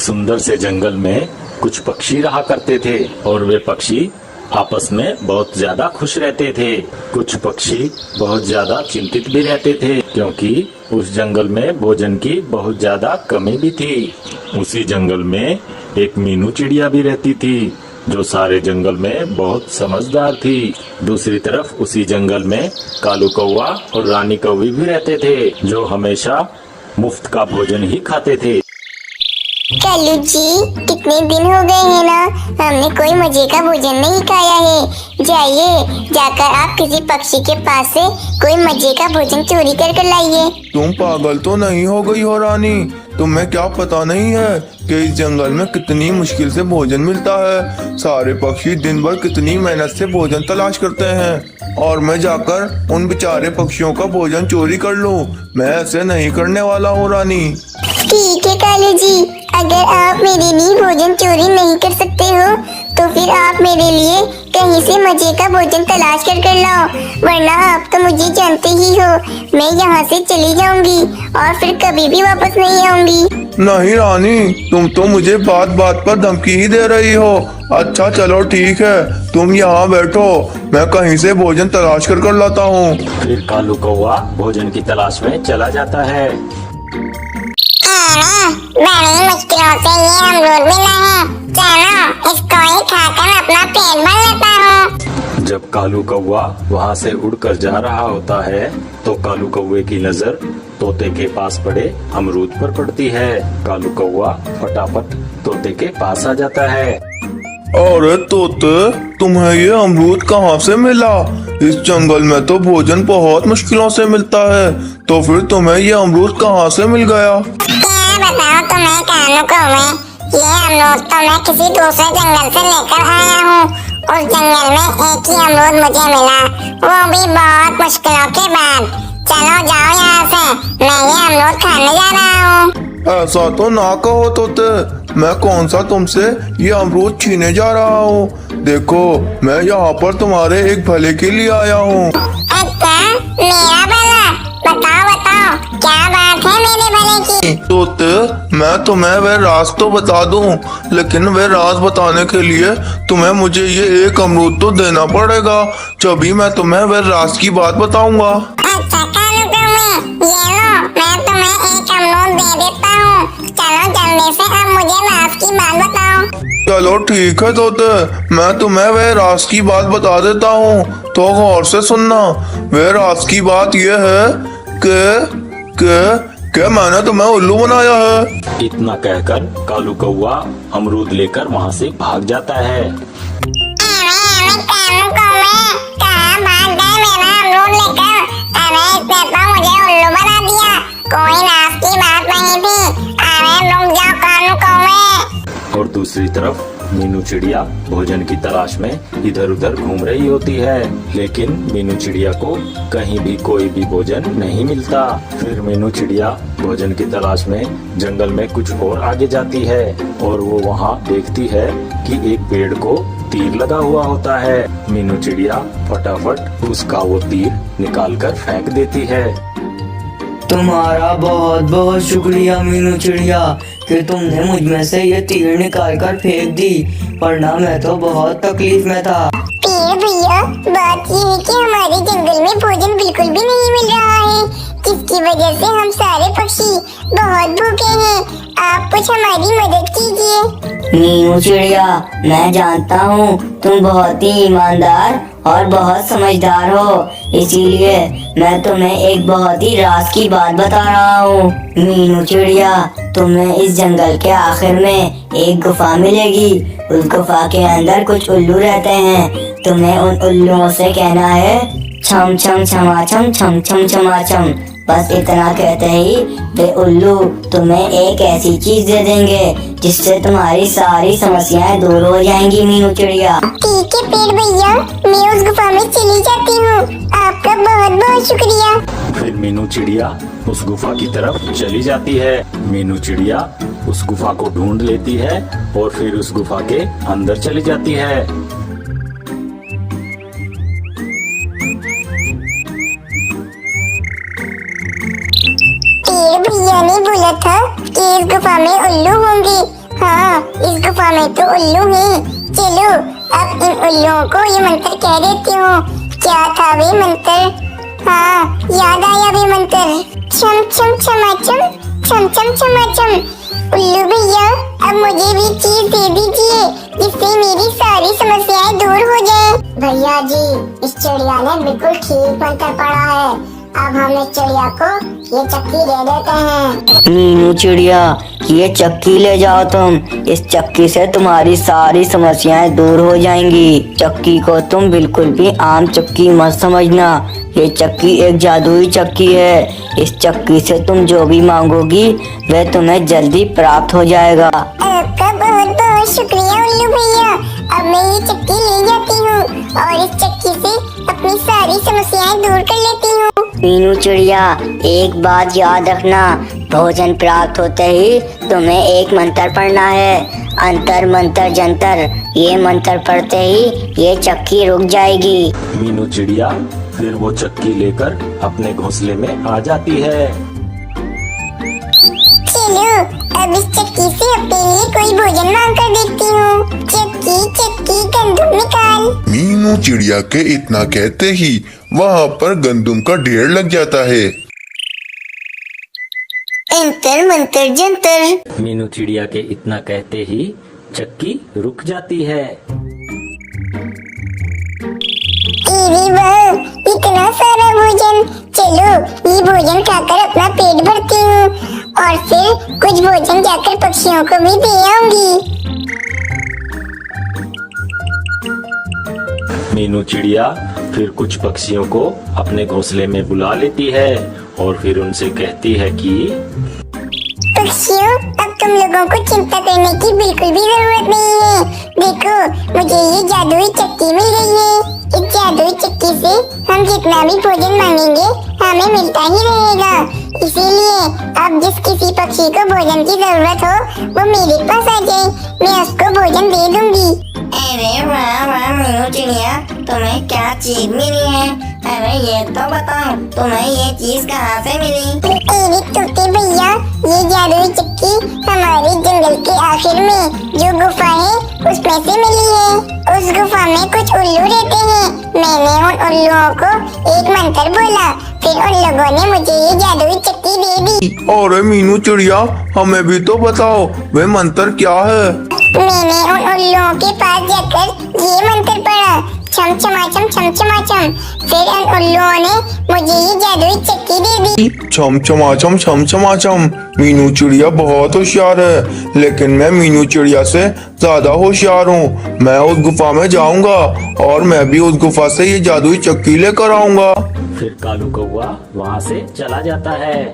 सुंदर से जंगल में कुछ पक्षी रहा करते थे और वे पक्षी आपस में बहुत ज्यादा खुश रहते थे। कुछ पक्षी बहुत ज्यादा चिंतित भी रहते थे क्योंकि उस जंगल में भोजन की बहुत ज्यादा कमी भी थी। उसी जंगल में एक मीनू चिड़िया भी रहती थी जो सारे जंगल में बहुत समझदार थी। दूसरी तरफ उसी जंगल में कालू कौवा और रानी कौवी भी रहते थे जो हमेशा मुफ्त का भोजन ही खाते थे। कालू जी, कितने दिन हो गए हैं ना, हमने कोई मजे का भोजन नहीं खाया है। जाइए, जाकर आप किसी पक्षी के पास से कोई मजे का भोजन चोरी कर लाइए। तुम पागल तो नहीं हो गई हो रानी? तुम्हें क्या पता नहीं है कि इस जंगल में कितनी मुश्किल से भोजन मिलता है। सारे पक्षी दिन भर कितनी मेहनत से भोजन तलाश करते हैं और मैं जाकर उन बेचारे पक्षियों का भोजन चोरी कर लूं? मैं ऐसे नहीं करने वाला हूँ रानी। ठीक है कालू जी, अगर आप मेरे लिए भोजन चोरी नहीं कर सकते हो तो फिर आप मेरे लिए कहीं से मजे का भोजन तलाश कर लाओ, वरना आप तो मुझे जानते ही हो, मैं यहाँ से चली जाऊंगी और फिर कभी भी वापस नहीं आऊंगी। नहीं रानी, तुम तो मुझे बात बात पर धमकी ही दे रही हो। अच्छा चलो ठीक है, तुम यहाँ बैठो, मैं कहीं से भोजन तलाश कर लाता हूँ। फिर कालू कौवा भोजन की तलाश में चला जाता है। बड़ी मुश्किलों से ये अमरूद मिला है, चलो इसको ही खाकर अपना पेट भर लेता हूँ। जब कालू कौवा वहाँ से उड़कर जा रहा होता है तो कालू कौवे की नजर तोते के पास पड़े अमरूद पर पड़ती है। कालू कौवा फटाफट तोते के पास आ जाता है। अरे तोते, तुम्हें ये अमरूद कहाँ से मिला? इस जंगल में तो भोजन बहुत मुश्किलों से मिलता है, तो फिर तुम्हें ये अमरूद कहाँ से मिल गया? क्या बताओ तुम्हें कालू कौवे, ये अमरूद तो मैं किसी दूसरे जंगल से लेकर आया हूँ। उस जंगल में एक ही अमरूद मुझे मिला, वो भी बहुत मुश्किलों के बाद। चलो जाओ यहाँ से, मैं ये अमरूद खाने जा रहा हूँ। ऐसा तो ना कहो तोते, मैं कौन सा तुमसे ये अमरूद छीने जा रहा हूँ। देखो, मैं यहाँ पर तुम्हारे एक भले के लिए आया हूँ। अच्छा, मेरा भला? बताओ क्या बात है मेरे भले की? तोते, मैं तुम्हें वह राज तो बता दूं, लेकिन वह राज बताने के लिए तुम्हें मुझे ये एक अमरूद तो देना पड़ेगा, तभी मैं तुम्हें वह राज की बात बताऊंगा। अच्छा कालू कौवे, ये लो, मैं तुम्हें एक अमरूद दे देता हूँ। चलो जल्दी से अब मुझे राज की बात बताओ। चलो ठीक है तोते, मैं तुम्हें वह राज की बात बता देता हूँ, तो गौर से सुनना। वह राज की बात यह है कि मैंने तुम्हें उल्लू बनाया है। इतना कहकर कालू कौवा अमरूद लेकर वहाँ से भाग जाता है। अरे कालू कौवे, कहाँ भाग गए मेरा अमरूद लेकर? अरे इसने तो मुझे उल्लू बना दिया, कोई राज की बात नहीं थी। अरे रुक जाओ कालू कौवे। और दूसरी तरफ मीनू चिड़िया भोजन की तलाश में इधर उधर घूम रही होती है, लेकिन मीनू चिड़िया को कहीं भी कोई भी भोजन नहीं मिलता। फिर मीनू चिड़िया भोजन की तलाश में जंगल में कुछ और आगे जाती है और वो वहाँ देखती है कि एक पेड़ को तीर लगा हुआ होता है। मीनू चिड़िया फटाफट उसका वो तीर निकाल कर फेंक देती है। तुम्हारा बहुत बहुत शुक्रिया मीनू चिड़िया कि तुमने मुझ में से ये तीर निकाल कर फेंक दी, वरना मैं तो बहुत तकलीफ में था। तीर भैया, बात ये है कि हमारे जंगल में भोजन बिल्कुल भी नहीं मिल रहा है, जिसकी वजह से हम सारे पक्षी बहुत भूखे हैं। आप कुछ हमारी मदद कीजिए। मीनू चिड़िया, मैं जानता हूँ तुम बहुत ही ईमानदार और बहुत समझदार हो, इसीलिए मैं तुम्हें एक बहुत ही राज की बात बता रहा हूँ। मीनू चिड़िया, तुम्हें इस जंगल के आखिर में एक गुफा मिलेगी। उस गुफा के अंदर कुछ उल्लू रहते हैं। तुम्हें उन उल्लुओं से कहना है छम छम छमाछम छम छम छमाछम। बस इतना कहते ही वे उल्लू तुम्हें एक ऐसी चीज दे देंगे जिससे तुम्हारी सारी समस्याएं दूर हो जाएंगी मीनू चिड़िया। ठीक है पेड़ भैया, मैं उस गुफा में चली जाती हूँ। आपका बहुत बहुत शुक्रिया। फिर मीनू चिड़िया उस गुफा की तरफ चली जाती है। मीनू चिड़िया उस गुफा को ढूंढ लेती है और फिर उस गुफा के अंदर चली जाती है। भैया ने बोला था कि इस गुफा में उल्लू होंगे, हाँ, इस गुफा में तो उल्लू है। चलो अब इन उल्लुओं को ये मंत्र कह देती हूँ। क्या था वे मंत्र? हाँ, याद आया वे मंत्र। छम छम छमाचम, छम छम छमाचम। उल्लू भैया, अब मुझे भी चीज दे दीजिए जिससे मेरी सारी समस्याएं दूर हो जाए। भैया जी, इस चिड़िया ने बिल्कुल ठीक मंत्र पढ़ा है। अब हम इस चिड़िया को ये चक्की दे देते हैं। मीनू चिड़िया, ये चक्की ले जाओ तुम। इस चक्की से तुम्हारी सारी समस्याएं दूर हो जाएंगी। चक्की को तुम बिल्कुल भी आम चक्की मत समझना। ये चक्की एक जादुई चक्की है। इस चक्की से तुम जो भी मांगोगी वह तुम्हें जल्दी प्राप्त हो जाएगा। आपका बहुत बहुत शुक्रिया उल्लू भैया। अब मैं ये चक्की ले जाती हूँ और इस चक्की से अपनी सारी समस्याएं दूर कर लेती हूँ। मीनू चिड़िया, एक बात याद रखना, भोजन प्राप्त होते ही तुम्हें एक मंत्र पढ़ना है। अंतर मंतर जंतर। ये मंत्र पढ़ते ही ये चक्की रुक जाएगी। मीनू चिड़िया फिर वो चक्की लेकर अपने घोंसले में आ जाती है। चलो अब इस चक्की से अपने लिए कोई भोजन मांग कर देखती हूँ। चक्की चक्की गंदम निकाल। मीनू चिड़िया के इतना कहते ही वहाँ पर गंदम का ढेर लग जाता है। अंतर मंतर जंतर। मीनू चिड़िया के इतना कहते ही चक्की रुक जाती है। अरे वाह, इतना सारा भोजन। चलो ये भोजन खाकर अपना पेट भरती हूँ और फिर कुछ भोजन जाकर पक्षियों को भी दे आऊंगी। मीनू चिड़िया फिर कुछ पक्षियों को अपने घोंसले में बुला लेती है और फिर उनसे कहती है कि पक्षियों, अब तुम लोगों को चिंता करने की बिल्कुल भी जरूरत नहीं है। देखो, मुझे ये जादुई चक्की मिल गई है। इस जादुई चक्की से हम जितना भी भोजन मांगेंगे हमें मिलता ही रहेगा। इसीलिए अब जिस किसी पक्षी को भोजन की जरूरत हो वो मेरे पास आ जाए, मैं उसको भोजन दे दूंगी। अरे वाह वाह मीनू चिड़िया, तुम्हें क्या चीज मिली है? अरे ये तो बताओ, तुम्हें ये चीज कहाँ से मिली? अरे तोते भैया, ये जादुई चक्की हमारे जंगल के आखिर में जो गुफा है उसमें से मिली है। उस गुफा में कुछ उल्लू रहते हैं। मैंने उन उल्लुओं को एक मंत्र बोला, फिर उन लोगों ने मुझे ये जादुई चक्की दे दी। अरे मीनू चिड़िया, हमें भी तो बताओ वह मंत्र क्या है। मैंने उन उल्लुओं के पास जाकर ये मंत्र पढ़ा, छम छमाचम छम छमाचम। फिर उन उल्लुओं ने मुझे ये जादुई चक्की दे दी। छम छमाचम छम छमाचम। मीनू चिड़िया बहुत होशियार है, लेकिन मैं मीनू चिड़िया से ज्यादा होशियार हूँ। मैं उस गुफा में जाऊंगा और मैं भी उस गुफा से ये जादुई चक्की लेकर आऊंगा। फिर कालू कौवा वहाँ से चला जाता है।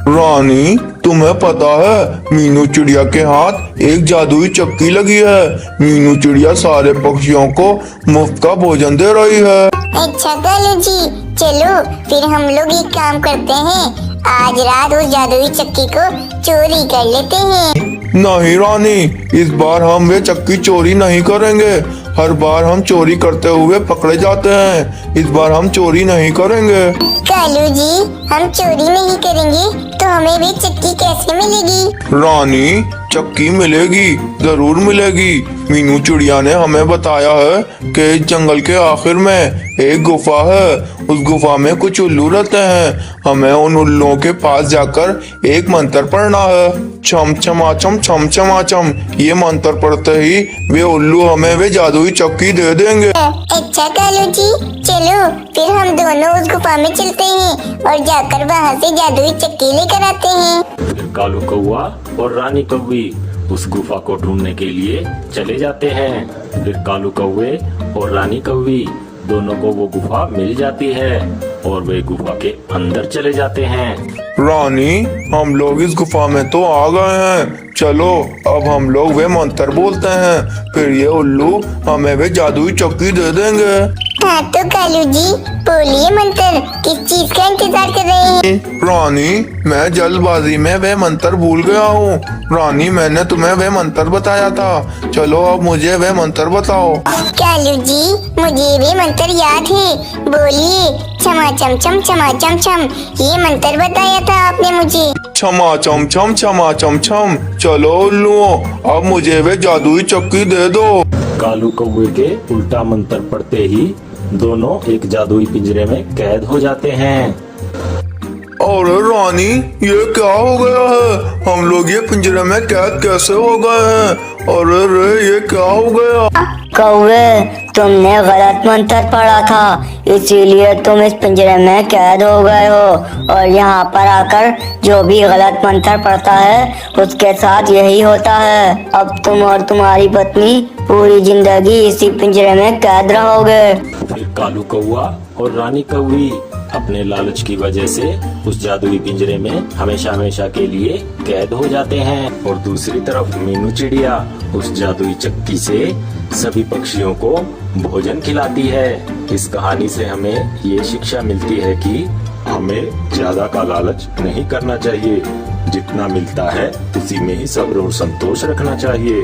रानी, तुम्हें पता है मीनू चिड़िया के हाथ एक जादुई चक्की लगी है। मीनू चिड़िया सारे पक्षियों को मुफ्त का भोजन दे रही है। अच्छा कालू जी, चलो फिर हम लोग एक काम करते हैं, आज रात उस जादुई चक्की को चोरी कर लेते हैं। नहीं रानी, इस बार हम वे चक्की चोरी नहीं करेंगे। हर बार हम चोरी करते हुए पकड़े जाते हैं। इस बार हम चोरी नहीं करेंगे। कालू जी, हम चोरी नहीं करेंगे तो हमें भी चक्की कैसे मिलेगी? रानी, चक्की मिलेगी, जरूर मिलेगी। मीनू चिड़िया ने हमें बताया है कि इस जंगल के आखिर में एक गुफा है। उस गुफा में कुछ उल्लू रहते हैं। हमें उन उल्लुओं के पास जाकर एक मंत्र पढ़ना है, छम छमाचम छम छमाचम। ये मंत्र पढ़ते ही वे उल्लू हमें वे जादुई चक्की दे देंगे। अच्छा कालू जी, चलो फिर हम दोनों उस गुफा में चलते हैं और जाकर वहाँ से जादुई चक्की लेकर आते हैं। फिर कालू कौवा और रानी कौवी उस गुफा को ढूंढने के लिए चले जाते हैं। फिर कालू कौवे और रानी कौवी दोनों को वो गुफा मिल जाती है और वे गुफा के अंदर चले जाते हैं। रानी, हम लोग इस गुफा में तो आ गए हैं। चलो अब हम लोग वे मंत्र बोलते हैं, फिर ये उल्लू हमें वे जादुई चक्की दे देंगे। हाँ तो कालू जी, बोलिए मंत्र, किस चीज का इंतजार कर रहे हैं? रानी, मैं जल्दबाजी में वह मंत्र भूल गया हूँ। रानी, मैंने तुम्हें वह मंत्र बताया था। चलो अब मुझे वह मंत्र बताओ। कालू जी, मुझे भी मंत्र याद है। बोलिए, क्षमा चम चम क्षमा चम चम। ये मंत्र बताया था आपने मुझे। क्षमा चम चम क्षमा चम चम। चलो उल्लुओं, अब मुझे वे जादुई चक्की दे दो। कालू कौवे के उल्टा मंत्र पढ़ते ही दोनों एक जादुई पिंजरे में कैद हो जाते हैं। अरे रानी, ये क्या हो गया है? हम लोग ये पिंजरे में कैद कैसे हो गए हैं? अरे रे, ये क्या हो गया? कौवे, तुमने गलत मंत्र पढ़ा था, इसीलिए तुम इस पिंजरे में कैद हो गए हो। और यहाँ पर आकर जो भी गलत मंत्र पढ़ता है उसके साथ यही होता है। अब तुम और तुम्हारी पत्नी पूरी जिंदगी इसी पिंजरे में कैद रहोगे। फिर कालू कौवा और रानी कौवी अपने लालच की वजह से उस जादुई पिंजरे में हमेशा हमेशा के लिए कैद हो जाते हैं। और दूसरी तरफ मीनू चिड़िया उस जादुई चक्की से सभी पक्षियों को भोजन खिलाती है। इस कहानी से हमें ये शिक्षा मिलती है कि हमें ज्यादा का लालच नहीं करना चाहिए। जितना मिलता है उसी में ही सब्र और संतोष रखना चाहिए।